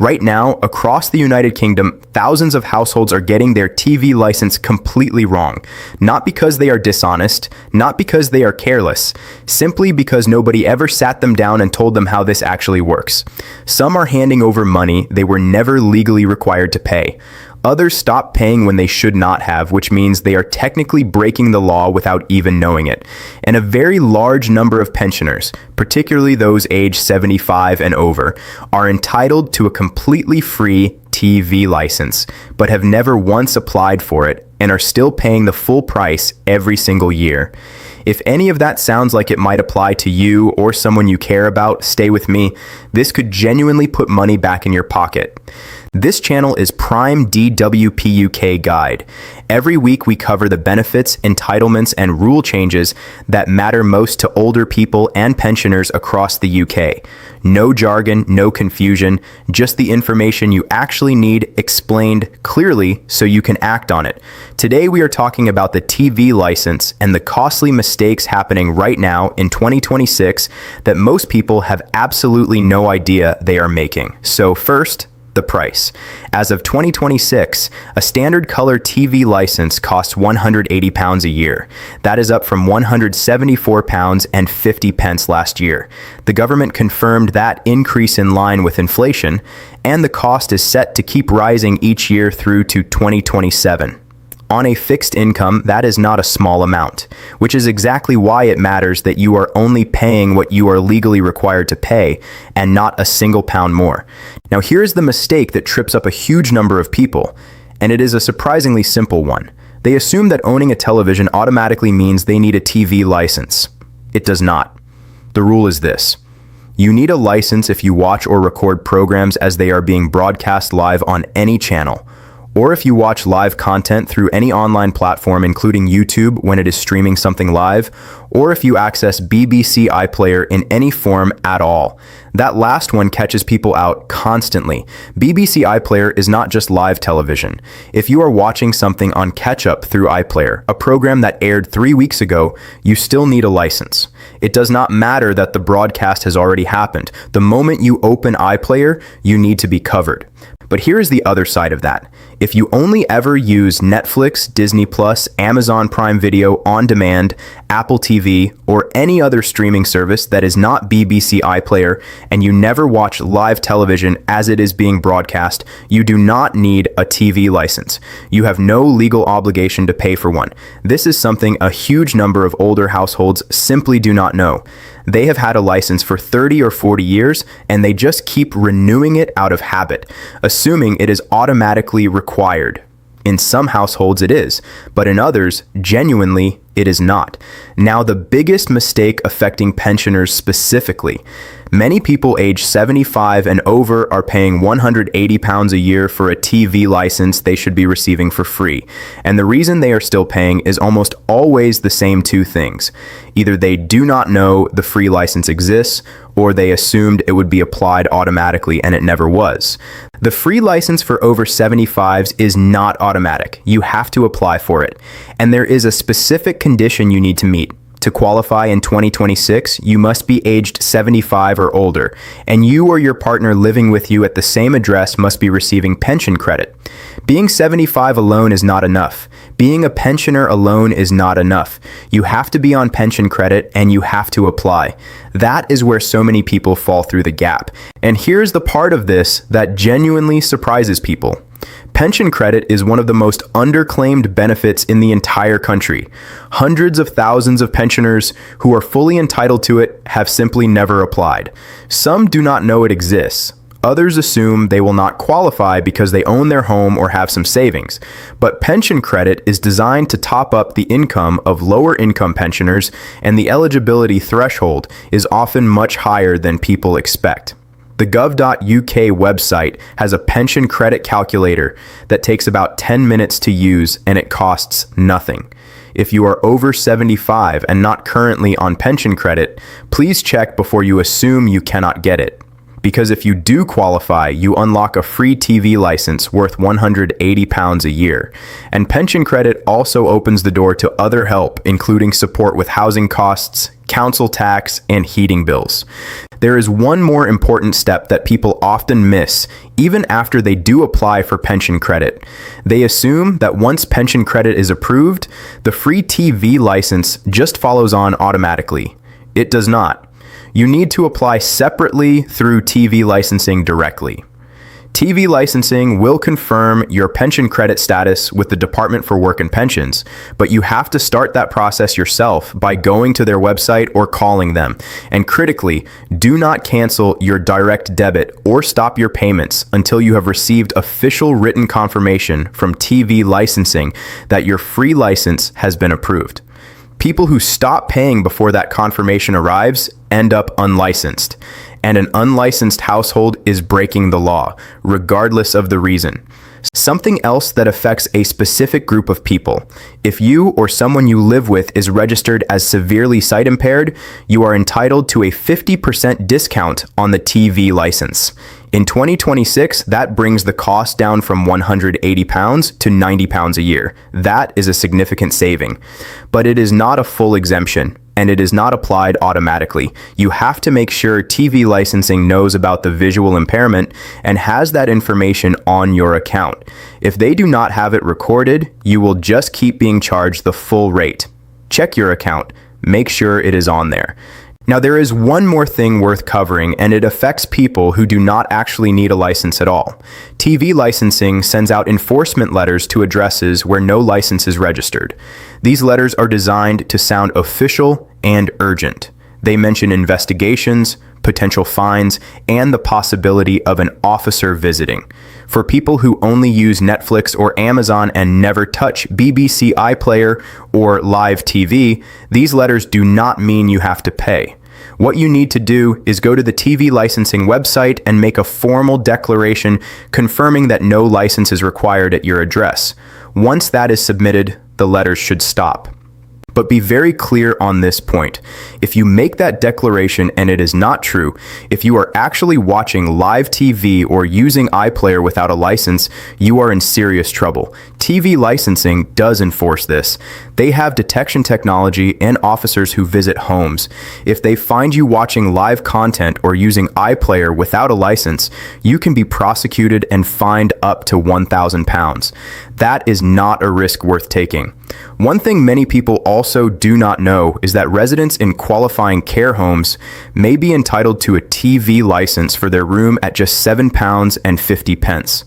Right now, across the United Kingdom, thousands of households are getting their TV license completely wrong. Not because they are dishonest, not because they are careless, simply because nobody ever sat them down and told them how this actually works. Some are handing over money they were never legally required to pay. Others stop paying when they should not have, which means they are technically breaking the law without even knowing it. And a very large number of pensioners, particularly those aged 75 and over, are entitled to a completely free TV license, but have never once applied for it and are still paying the full price every single year. If any of that sounds like it might apply to you or someone you care about, stay with me. This could genuinely put money back in your pocket. This channel is Prime DWP UK Guide. Every week we cover the benefits, entitlements, and rule changes that matter most to older people and pensioners across the UK. No jargon, no confusion, just the information you actually need explained clearly so you can act on it. Today we are talking about the TV license and the costly mistakes happening right now in 2026 that most people have absolutely no idea they are making. So first, the price. As of 2026, a standard color TV license costs £180 a year. That is up from £174.50 last year. The government confirmed that increase in line with inflation, and the cost is set to keep rising each year through to 2027. On a fixed income, that is not a small amount, which is exactly why it matters that you are only paying what you are legally required to pay and not a single pound more. Now, here's the mistake that trips up a huge number of people, and it is a surprisingly simple one. They assume that owning a television automatically means they need a TV license. It does not. The rule is this. You need a license if you watch or record programs as they are being broadcast live on any channel, or if you watch live content through any online platform, including YouTube when it is streaming something live, or if you access BBC iPlayer in any form at all. That last one catches people out constantly. BBC iPlayer is not just live television. If you are watching something on catch-up through iPlayer, a program that aired 3 weeks ago, you still need a license. It does not matter that the broadcast has already happened. The moment you open iPlayer, you need to be covered. But here is the other side of that. If you only ever use Netflix, Disney+, Amazon Prime Video On Demand, Apple TV, or any other streaming service that is not BBC iPlayer, and you never watch live television as it is being broadcast, you do not need a TV license. You have no legal obligation to pay for one. This is something a huge number of older households simply do not know. They have had a license for 30 or 40 years, and they just keep renewing it out of habit, assuming it is automatically required. In some households it is, but in others, genuinely, it is not. Now, the biggest mistake affecting pensioners specifically. Many people age 75 and over are paying £180 a year for a TV license they should be receiving for free. And the reason they are still paying is almost always the same two things. Either they do not know the free license exists, or they assumed it would be applied automatically and it never was. The free license for over 75s is not automatic. You have to apply for it. And there is a specific condition you need to meet. To qualify in 2026, you must be aged 75 or older, and you or your partner living with you at the same address must be receiving pension credit. Being 75 alone is not enough. Being a pensioner alone is not enough. You have to be on pension credit and you have to apply. That is where so many people fall through the gap. And here's the part of this that genuinely surprises people. Pension credit is one of the most underclaimed benefits in the entire country. Hundreds of thousands of pensioners who are fully entitled to it have simply never applied. Some do not know it exists. Others assume they will not qualify because they own their home or have some savings. But pension credit is designed to top up the income of lower income pensioners, and the eligibility threshold is often much higher than people expect. The gov.uk website has a pension credit calculator that takes about 10 minutes to use, and it costs nothing. If you are over 75 and not currently on pension credit, please check before you assume you cannot get it. because if you do qualify, you unlock a free TV license worth £180 a year. And pension credit also opens the door to other help, including support with housing costs, council tax, and heating bills. There is one more important step that people often miss, even after they do apply for pension credit. They assume that once pension credit is approved, the free TV license just follows on automatically. It does not. You need to apply separately through TV licensing directly. TV licensing will confirm your pension credit status with the Department for Work and Pensions, but you have to start that process yourself by going to their website or calling them. And critically, do not cancel your direct debit or stop your payments until you have received official written confirmation from TV licensing that your free license has been approved. People who stop paying before that confirmation arrives end up unlicensed. And an unlicensed household is breaking the law, regardless of the reason. Something else that affects a specific group of people. If you or someone you live with is registered as severely sight impaired, you are entitled to a 50% discount on the TV license. In 2026, that brings the cost down from £180 to £90 a year. That is a significant saving. But it is not a full exemption, and it is not applied automatically. You have to make sure TV licensing knows about the visual impairment and has that information on your account. If they do not have it recorded, you will just keep being charged the full rate. Check your account. Make sure it is on there. Now, there is one more thing worth covering, and it affects people who do not actually need a license at all. TV licensing sends out enforcement letters to addresses where no license is registered. These letters are designed to sound official and urgent. They mention investigations, potential fines, and the possibility of an officer visiting. For people who only use Netflix or Amazon and never touch BBC iPlayer or live TV, these letters do not mean you have to pay. What you need to do is go to the TV licensing website and make a formal declaration confirming that no license is required at your address. Once that is submitted, the letters should stop. But be very clear on this point. If you make that declaration and it is not true, if you are actually watching live TV or using iPlayer without a license, you are in serious trouble. TV licensing does enforce this. They have detection technology and officers who visit homes. If they find you watching live content or using iPlayer without a license, you can be prosecuted and fined up to £1,000. That is not a risk worth taking. One thing many people also do not know is that residents in qualifying care homes may be entitled to a TV license for their room at just £7.50.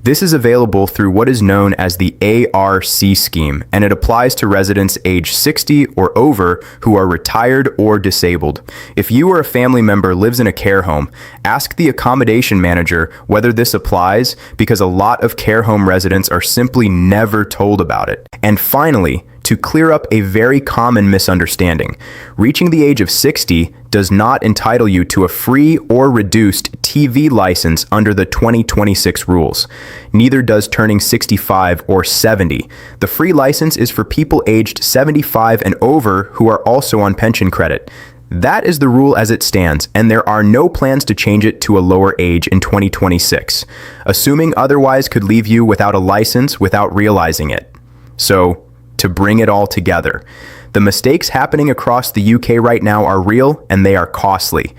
This is available through what is known as the ARC scheme, and it applies to residents age 60 or over who are retired or disabled. If you or a family member lives in a care home, ask the accommodation manager whether this applies, because a lot of care home residents are simply never told about it. And finally, to clear up a very common misunderstanding, reaching the age of 60 does not entitle you to a free or reduced TV license under the 2026 rules. Neither does turning 65 or 70. The free license is for people aged 75 and over who are also on pension credit. That is the rule as it stands, and there are no plans to change it to a lower age in 2026. Assuming otherwise could leave you without a license without realizing it. So, to bring it all together, the mistakes happening across the UK right now are real and they are costly.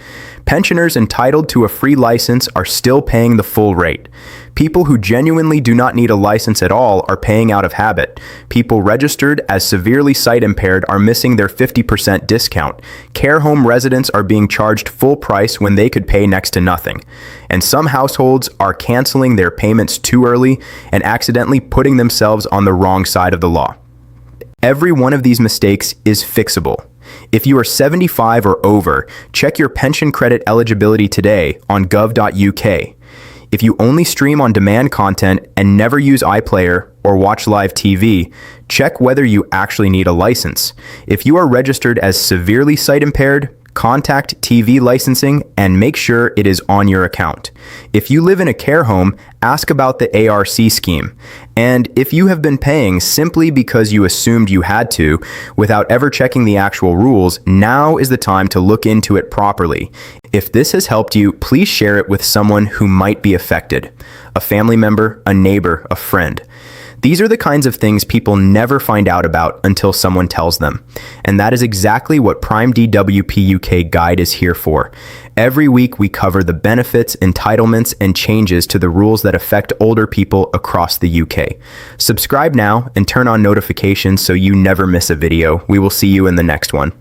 Pensioners entitled to a free license are still paying the full rate. People who genuinely do not need a license at all are paying out of habit. People registered as severely sight impaired are missing their 50% discount. Care home residents are being charged full price when they could pay next to nothing. And some households are canceling their payments too early and accidentally putting themselves on the wrong side of the law. Every one of these mistakes is fixable. If you are 75 or over, check your pension credit eligibility today on gov.uk. If you only stream on demand content and never use iPlayer or watch live TV, check whether you actually need a license. If you are registered as severely sight impaired, Contact TV licensing and make sure it is on your account. If you live in a care home, ask about the ARC scheme. And if you have been paying simply because you assumed you had to, without ever checking the actual rules, now is the time to look into it properly. If this has helped you, please share it with someone who might be affected. A family member, a neighbor, a friend. These are the kinds of things people never find out about until someone tells them. And that is exactly what Prime DWP UK Guide is here for. Every week we cover the benefits, entitlements, and changes to the rules that affect older people across the UK. Subscribe now and turn on notifications so you never miss a video. We will see you in the next one.